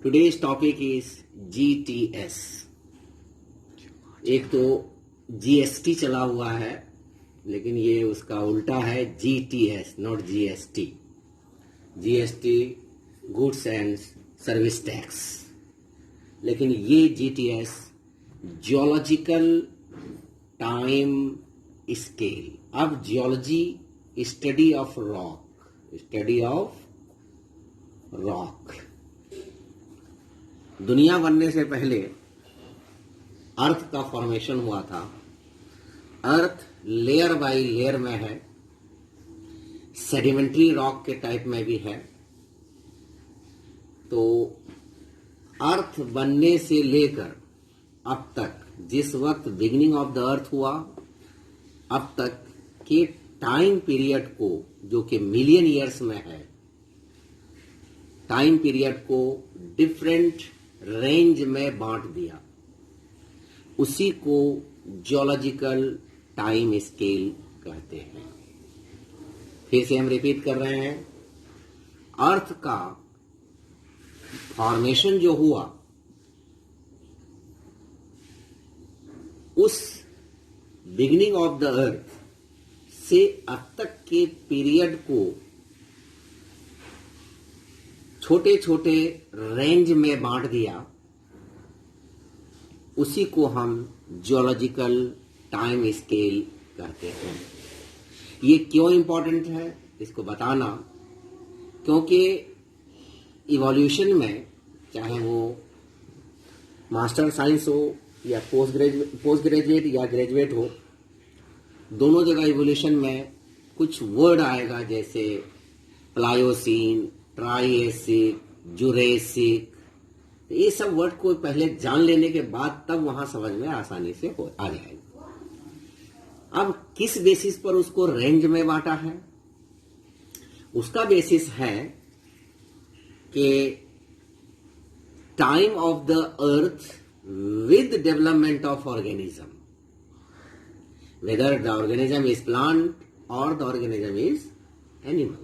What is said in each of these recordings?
Today's topic is GTS. एक तो GST चला हुआ है, लेकिन ये उसका उल्टा है GTS, not GST. GST goods and service tax, लेकिन ये GTS जियोलॉजिकल टाइम स्केल. अब जियोलॉजी स्टडी ऑफ रॉक. दुनिया बनने से पहले अर्थ का फॉर्मेशन हुआ था. अर्थ लेयर बाय लेयर में है, सेडिमेंट्री रॉक के टाइप में भी है. तो अर्थ बनने से लेकर अब तक, जिस वक्त बिगिनिंग ऑफ द अर्थ हुआ, अब तक के टाइम पीरियड को, जो कि मिलियन ईयर्स में है, टाइम पीरियड को डिफरेंट रेंज में बांट दिया. उसी को जियोलॉजिकल टाइम स्केल कहते हैं. फिर से हम रिपीट कर रहे हैं. अर्थ का फॉर्मेशन जो हुआ, उस बिगिनिंग ऑफ द अर्थ से अब तक के पीरियड को छोटे छोटे रेंज में बांट दिया. उसी को हम जियोलॉजिकल टाइम स्केल कहते हैं. ये क्यों इंपॉर्टेंट है इसको बताना, क्योंकि इवोल्यूशन में, चाहे वो मास्टर साइंस हो या पोस्ट ग्रेजुएट या ग्रेजुएट हो, दोनों जगह इवोल्यूशन में कुछ वर्ड आएगा, जैसे प्लायोसीन, ट्राइएसिक, जुरेसिक. ये सब वर्ड को पहले जान लेने के बाद तब वहां समझ में आसानी से आ जाएगा. अब किस बेसिस पर उसको रेंज में बांटा है? उसका बेसिस है कि time of the earth with development of organism, whether the organism is plant or the organism is animal.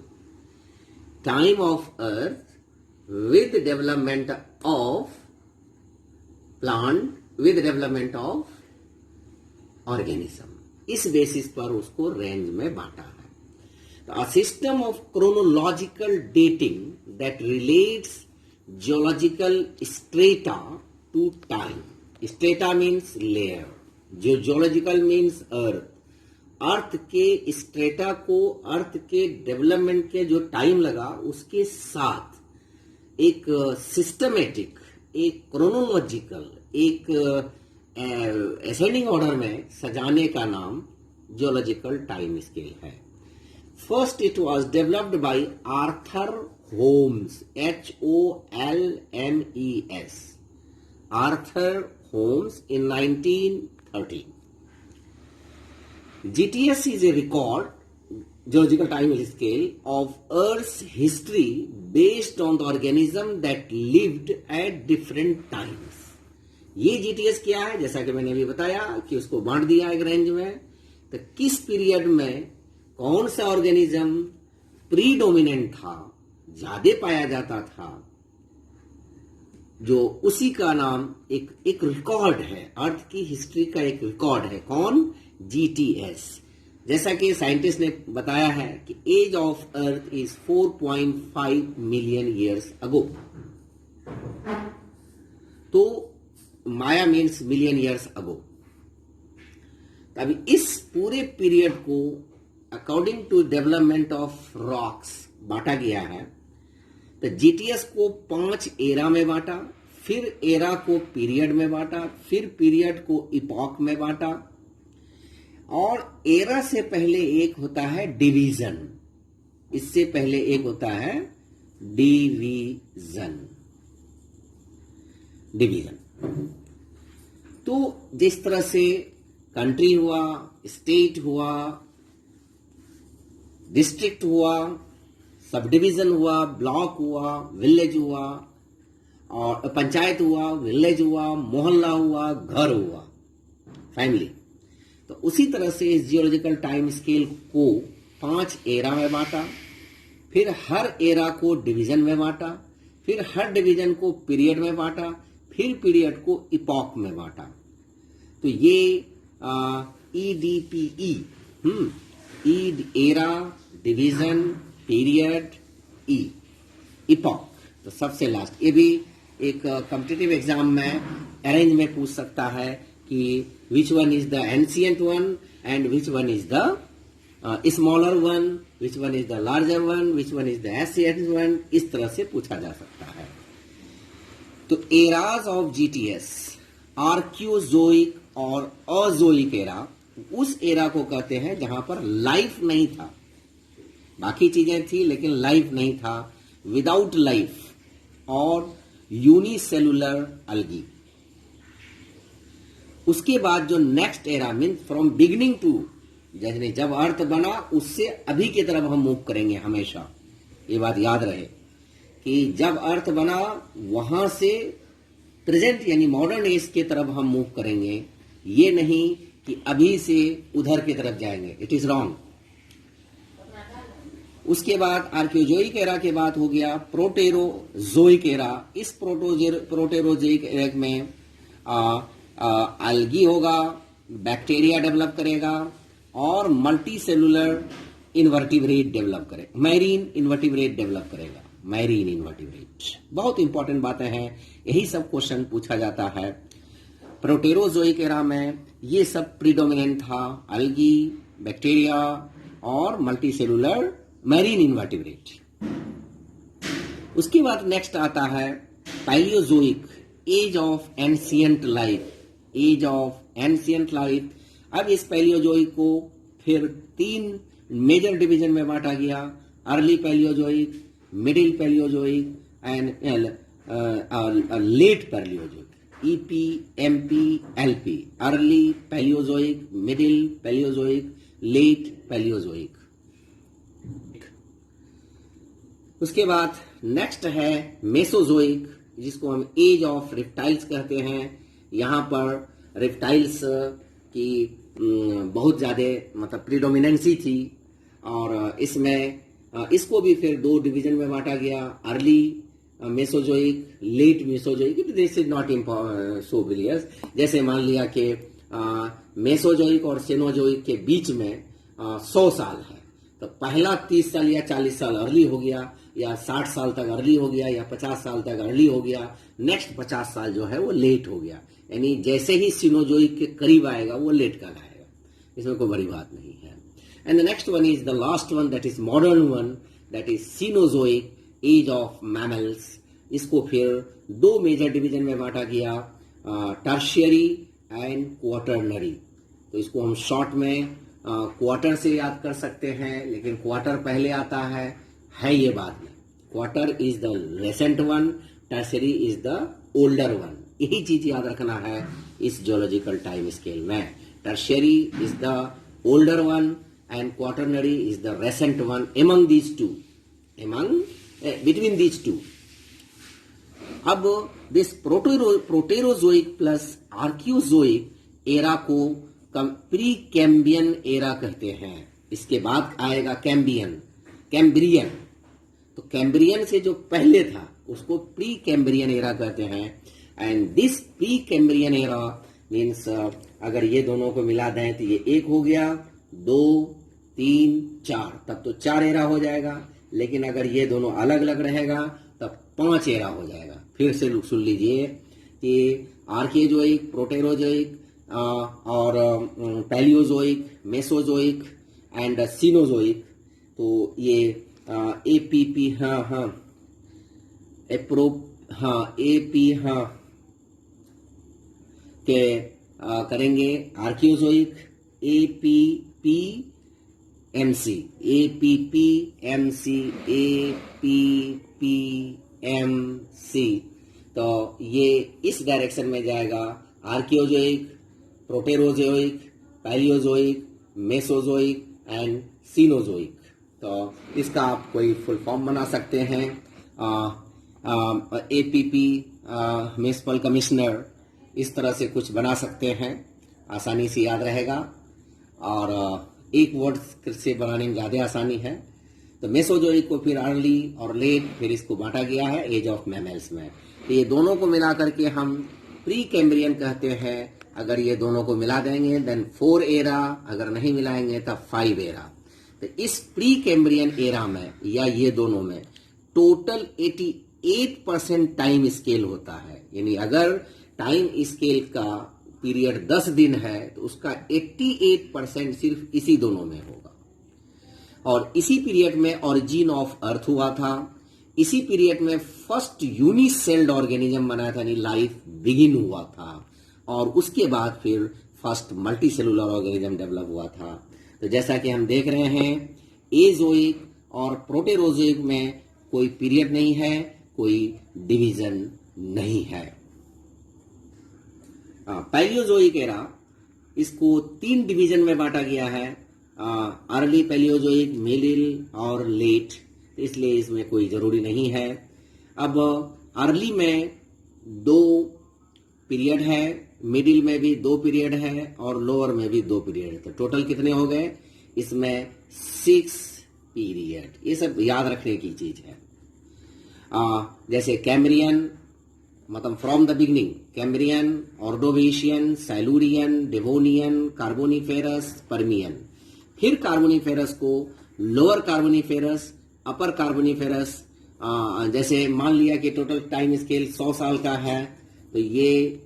Time of earth with development of plant with development of organism. इस basis पर उसको range में बांटा है. A system of chronological dating that relates geological strata to time. Strata means layer. जो geological means earth के strata को, अर्थ के डेवलपमेंट के जो टाइम लगा, उसके साथ एक सिस्टमेटिक, एक क्रोनोलॉजिकल, एक असेंडिंग ऑर्डर में सजाने का नाम जियोलॉजिकल टाइम स्केल है. First it was developed by Arthur Holmes, HOLMES, Arthur Holmes in 1930. GTS is a record, geological time scale, of Earth's history based on the organism that lived at different times. ये GTS क्या है? जैसा कि मैंने अभी बताया कि उसको बांट दिया एक रेंज में. तो किस पीरियड में कौन सा ऑर्गेनिज्म प्रीडोमिनेंट था, ज्यादा पाया जाता था, जो उसी का नाम एक रिकॉर्ड है, अर्थ की हिस्ट्री का एक रिकॉर्ड है. कौन? GTS. जैसा कि साइंटिस्ट ने बताया है कि age of earth is 4.5 million years ago. तो MYA means million years ago. अभी इस पूरे पीरियड को according to development of rocks बांटा गया है. तो जीटीएस को 5 एरा में बांटा, फिर एरा को पीरियड में बांटा, फिर पीरियड को इपॉक में बांटा. और एरा से पहले एक होता है डिवीजन, इससे पहले एक होता है डिवीजन. तो जिस तरह से कंट्री हुआ, स्टेट हुआ, डिस्ट्रिक्ट हुआ, सब डिवीजन हुआ, ब्लॉक हुआ, विलेज हुआ, और पंचायत हुआ, विलेज हुआ, मोहल्ला हुआ, घर हुआ, फैमिली. तो उसी तरह से इस जियोलॉजिकल टाइम स्केल को 5 एरा में बांटा, फिर हर एरा को डिवीजन में बांटा, फिर हर डिवीजन को पीरियड में बांटा, फिर पीरियड को इपॉक में बांटा। तो ये EDPE, era, division, period, epoch. तो सबसे लास्ट, ये भी एक कॉम्पिटिटिव एग्जाम में अरेंज में पूछ सकता है कि which one is the ancient one and which one is the smaller one, which one is the larger one, which one is the ancient one, इस तरह से पूछा जा सकता है। तो एराज ऑफ जीटीएस, आर्कियोजोइक और अजोइक एरा, उस एरा को कहते हैं जहां पर लाइफ नहीं था, बाकी चीजें थी लेकिन लाइफ नहीं था, विदाउट लाइफ, और यूनिसेलुलर अलगी। उसके बाद जो next era mean from beginning to, जैसे जब अर्थ बना उससे अभी की तरफ हम मूव करेंगे हमेशा, ये बात याद रहे कि जब अर्थ बना वहां से प्रेजेंट यानी मॉडर्न एज की तरफ हम मूव करेंगे, ये नहीं कि अभी से उधर की तरफ जाएंगे, इट इज रॉन्ग। उसके बाद आर्कियोजोइक एरा के बाद हो गया प्रोटेरोजोइक एरा। इस प्रोटेरोजोइक एरा में अलगी होगा, बैक्टीरिया डेवलप करेगा और मल्टी सेलुलर इन्वर्टिब्रेट डेवलप करेगा, मैरीन इन्वर्टिब्रेट डेवलप करेगा, मैरीन इन्वर्टिब्रेट। बहुत इंपॉर्टेंट बातें हैं, यही सब क्वेश्चन पूछा जाता है। प्रोटेरोजोइक एरा में ये सब प्रीडोमिनेंट था, अलगी, बैक्टीरिया और मल्टी सेलुलर मैरीन इन्वर्टिब्रेट। उसके बाद नेक्स्ट आता है Palaeozoic, age of ancient life, age of ancient life. अब इस पैलियोजोइक को फिर 3 मेजर डिवीजन में बांटा गया, early Palaeozoic, middle Palaeozoic and late Palaeozoic, EP, MP, LP, early Palaeozoic, middle Palaeozoic, late Palaeozoic. उसके बाद नेक्स्ट है मेसोजोइक, जिसको हम एज ऑफ रिप्टाइल्स कहते हैं। यहाँ पर रिप्टाइल्स की बहुत ज़्यादा मतलब प्रीडोमिनेंसी थी, और इसमें इसको भी फिर 2 डिवीजन में बांटा गया, early Mesozoic, late Mesozoic. This is not so bilious. जैसे मान लिया कि मेसोजोइक और सेनोजोइक के बीच में 100 साल है, तो पहला 30 साल या 40 साल अर्ली हो गया, या 60 साल तक अर्ली हो गया, या 50 साल तक अर्ली हो गया, नेक्स्ट 50 साल जो है वो लेट हो गया। यानी जैसे ही सिनोजोइक के करीब आएगा वो लेट कहलाएगा, इसमें कोई बड़ी बात नहीं है। And the next one is the last one, that is modern one, that is Cenozoic, age of mammals. इसको फिर 2 मेजर डिवीजन में बांटा गया, टर्शियरी एंड क्वार्टरनरी। तो इसको हम शॉर्ट में क्वार्टर से याद कर सकते हैं, लेकिन क्वार्टर पहले आता है ये बाद में। Quarter is the रेसेंट one, tertiary is the older one. यही चीज याद रखना है इस जियोलॉजिकल टाइम स्केल में। Tertiary is the older one and quaternary is the रेसेंट one among these two, between these two. अब this Proterozoic plus Archaeozoic era को pre Cambrian era कहते हैं। इसके बाद आएगा कैम्ब्रियन। तो कैम्ब्रियन से जो पहले था उसको प्री कैम्ब्रियन एरा कहते हैं। And this pre Cambrian era means अगर ये दोनों को मिला दें तो ये 1 हो गया, 2, 3, 4, तब तो 4 एरा हो जाएगा। लेकिन अगर ये दोनों अलग अलग रहेगा तब 5 एरा हो जाएगा। फिर से सुन लीजिए कि आर्कियोजोइक, प्रोटेरोजोइक और पैलियोजोइक, मेसोजोइक एंड सिनोजोइक। तो ये APP के करेंगे आर्कियोजोइक, APPMC, तो ये इस डायरेक्शन में जाएगा, Archaeozoic, Proterozoic, Palaeozoic, Mesozoic and Cenozoic. तो इसका आप कोई फुल फॉर्म बना सकते हैं, APP म्युनिसिपल कमिश्नर, इस तरह से कुछ बना सकते हैं, आसानी से याद रहेगा। और एक वर्ड से बनाने में ज़्यादा आसानी है। तो मेसोजोइक को फिर अर्ली और लेट, फिर इसको बांटा गया है एज ऑफ मैमल्स में। तो ये दोनों को मिला करके हम प्री कैम्ब्रियन कहते हैं। अगर ये दोनों को मिला देंगे देन 4 एरा, अगर नहीं मिलाएंगे तब 5 एरा। तो इस प्री कैम्ब्रियन एरा में या ये दोनों में टोटल 88% टाइम स्केल होता है। यानी अगर टाइम स्केल का पीरियड 10 दिन है तो उसका 88% सिर्फ इसी दोनों में होगा। और इसी पीरियड में ओरिजिन ऑफ अर्थ हुआ था। इसी पीरियड में फर्स्ट यूनिसेल्ड ऑर्गेनिज्म बना था, यानी लाइफ बिगिन हुआ था। और उसके बाद फिर first multi cellular organism develop हुआ था। तो जैसा कि हम देख रहे हैं एजोइक और प्रोटेरोजोइक में कोई पीरियड नहीं है, कोई डिवीजन नहीं है। पैलियोजोइक एरा, इसको 3 डिवीजन में बांटा गया है, अर्ली पैलियोजोइक, मिडिल और लेट, इसलिए इसमें कोई जरूरी नहीं है। अब अर्ली में 2 पीरियड है, मिडिल में भी 2 पीरियड है और लोअर में भी 2 पीरियड है। तो टोटल कितने हो गए इसमें? 6 पीरियड। ये सब याद रखने की चीज है। जैसे कैम्ब्रियन मतलब from the beginning, Cambrian, Ordovician, Silurian, Devonian, Carboniferous, Permian. फिर कार्बोनिफेरस को लोअर कार्बोनिफेरस, अपर कार्बोनिफेरस। जैसे मान लिया कि टोटल टाइम स्केल 100 साल का है, तो ये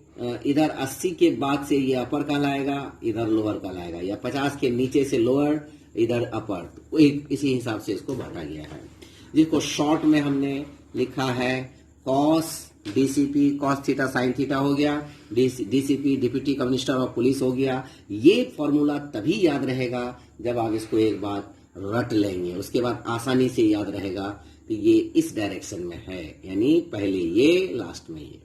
इधर 80 के बाद से ये अपर कहलाएगा, इधर लोअर कहलाएगा, या 50 के नीचे से लोअर, इधर अपर। तो इसी हिसाब से इसको बांटा गया है, जिसको शॉर्ट में हमने लिखा है cos DCP, cos theta sine theta हो गया, DCP deputy commissioner of police हो गया। ये फॉर्मूला तभी याद रहेगा जब आप इसको एक बार रट लेंगे, उसके बाद आसानी से याद रहेगा कि ये इस डायरेक्शन में है, यानी पहले ये लास्ट में ये।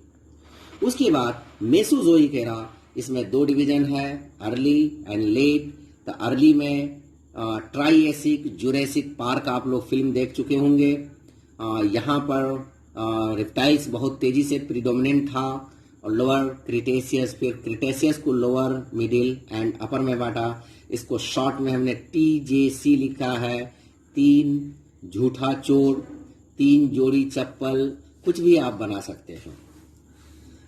उसके बाद मेसोजोइक एरा, इसमें 2 डिवीजन है, अर्ली एंड लेट। तो अर्ली में ट्राइएसिक, जुरेसिक पार्क आप लोग फिल्म देख चुके होंगे। यहाँ पर रेप्टाइल्स बहुत तेजी से प्रिडोमिनेंट था, और लोअर क्रिटेशियस, फिर क्रिटेशियस को लोअर, मिडिल एंड अपर में बांटा। इसको शॉर्ट में हमने TJC लिखा है, 3 झूठा चोर, 3 जोड़ी चप्पल, कुछ भी आप बना सकते हैं।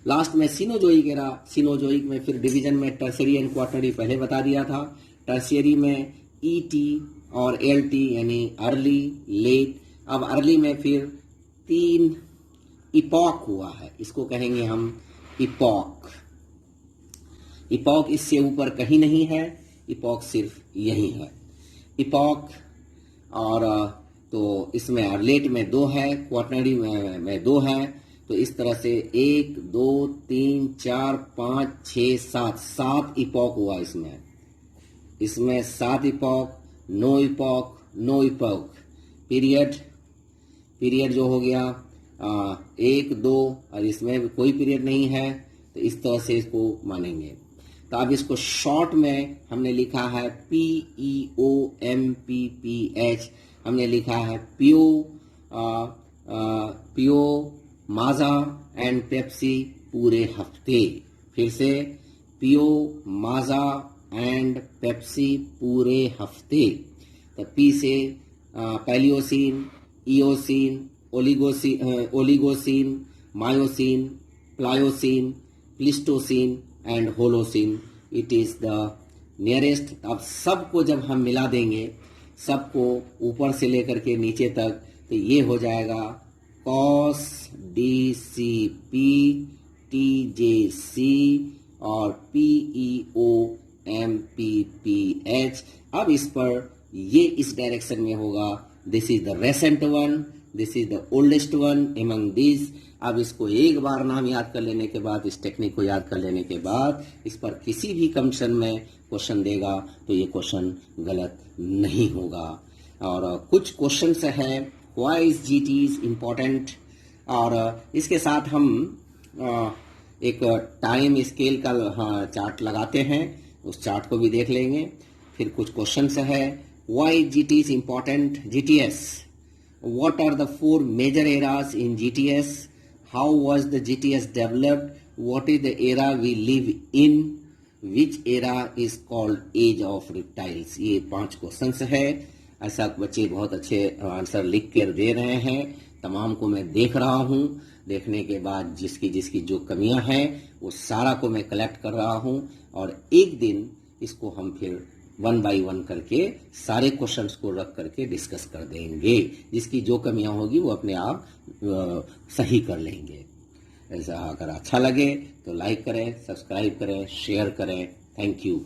लास्ट में सिनोजोइक एरा, सिनोजोइक में फिर डिवीजन में टर्शियरी एंड क्वार्टनरी पहले बता दिया था। टर्शियरी में ET और LT यानी अर्ली, लेट। अब अर्ली में फिर 3 इपॉक हुआ है, इसको कहेंगे हम इपॉक। इपॉक इससे ऊपर कहीं नहीं है, इपॉक सिर्फ यही है इपॉक। और तो इसमें लेट में 2 है, क्वार्टनरी में 2 है। तो इस तरह से 1 2 3 4 5 6 7 इपॉक हुआ इसमें। इसमें 7 epoch, no epoch, no epoch. Period जो हो गया 1 2, और इसमें कोई पीरियड नहीं है, तो इस तरह से इसको मानेंगे। तो अब इसको शॉर्ट में हमने लिखा है PEOMPPH, हमने लिखा है पियो माजा एंड पेप्सी पूरे हफ्ते। फिर से पियो माजा एंड पेप्सी पूरे हफ्ते। तो पी से Palaeocene, Eocene, Oligocene, Miocene, Pliocene, Pleistocene and Holocene. It is the nearest. अब सबको जब हम मिला देंगे, सबको ऊपर से लेकर के नीचे तक, तो ये हो जाएगा कॉस DCP TJC और PEOMPPH। अब इस पर ये इस डायरेक्शन में होगा। This is the रेसेंट one, this is the oldest one among this. अब इसको एक बार नाम याद कर लेने के बाद, इस टेक्निक को याद कर लेने के बाद, इस पर किसी भी कंडीशन में क्वेश्चन देगा तो ये क्वेश्चन गलत नहीं होगा। और कुछ क्वेश्चंस है व्हाई इज GTs इम्पोर्टेंट, और इसके साथ हम एक टाइम स्केल का चार्ट लगाते हैं, उस चार्ट को भी देख लेंगे। फिर कुछ क्वेश्चंस है why GTs important, GTS, what are the 4 major eras in GTS, how was the GTS developed, what is the era we live in, which era is called age of reptiles। ये 5 questions है। ऐसा बच्चे बहुत अच्छे answer लिख कर दे रहे हैं। तमाम को मैं देख रहा हूँ। देखने के बाद जिसकी जिसकी जो कमियां हैं वो सारा को मैं कलेक्ट कर रहा हूँ, और एक दिन इसको हम फिर 1 बाय 1 करके सारे क्वेश्चंस को रख करके डिस्कस कर देंगे। जिसकी जो कमियां होगी वो अपने आप सही कर लेंगे। ऐसा अगर अच्छा लगे तो लाइक करें, सब्सक्राइब करें, शेयर करें। Thank you.